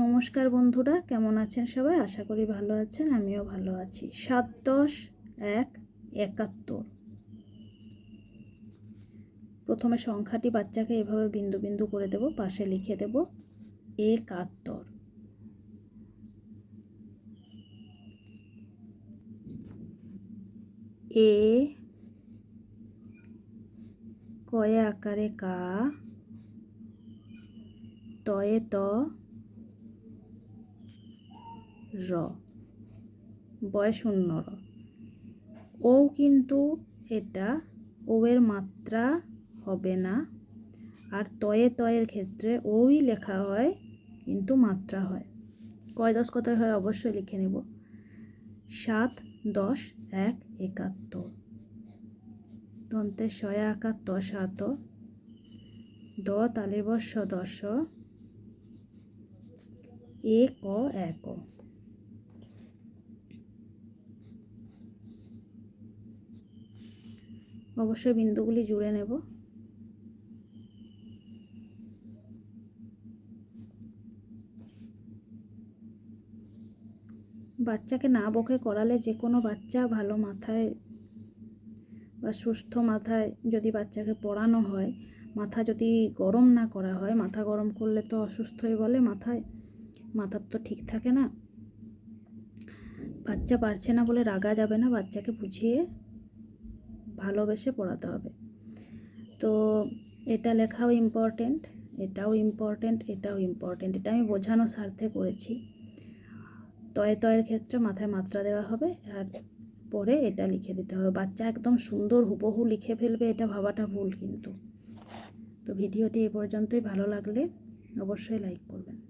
নমস্কার বন্ধুরা, কেমন আছেন সবাই? আশা করি ভালো আছেন, আমিও ভালো আছি। ৭ 10 1 ৭১। প্রথমে সংখ্যাটি বাচ্চাকে এভাবে বিন্দু বিন্দু করে দেব, পাশে লিখে দেব ৭১। এ কয়ে আকারে কা, তয়ে ত, র, বয়ে শূন্য র। ও কিন্তু এটা ও এর মাত্রা হবে না, আর তয়ে তয়ের ক্ষেত্রে ওই লেখা হয় কিন্তু মাত্রা হয়। কয় দশ কতয় হয় অবশ্যই লিখে নেব। ৭ 10 1 ৭১। দন্তে শয়ে আকার ত সাত, দ তালে বর্ষ দশ, এ ক এক। অবশ্যই বিন্দুগুলি জুড়ে নেব। বাচ্চাকে না বকে করালে যে কোনো বাচ্চা ভালো মাথায় বা সুস্থ মাথায় যদি বাচ্চাকে পড়ানো হয়, মাথা যদি গরম না করা হয়, মাথা গরম করলে তো অসুস্থই বলে, মাথার তো ঠিক থাকে না। বাচ্চা পারছে না বলে রাগা যাবে না, বাচ্চাকে বুঝিয়ে ভালোবেসে পড়াতে হবে। তো এটা লেখাও ইম্পর্টেন্ট, এটাও ইম্পর্টেন্ট, এটাও ইম্পর্টেন্ট। এটা আমি বোঝানোর স্বার্থে করেছি। তয়ে তয়ের ক্ষেত্রে মাথায় মাত্রা দেওয়া হবে, আর পরে এটা লিখে দিতে হবে। বাচ্চা একদম সুন্দর হুবহু লিখে ফেলবে এটা ভাবাটা ভুল কিন্তু। তো ভিডিওটি এ পর্যন্তই। ভালো লাগলে অবশ্যই লাইক করবেন।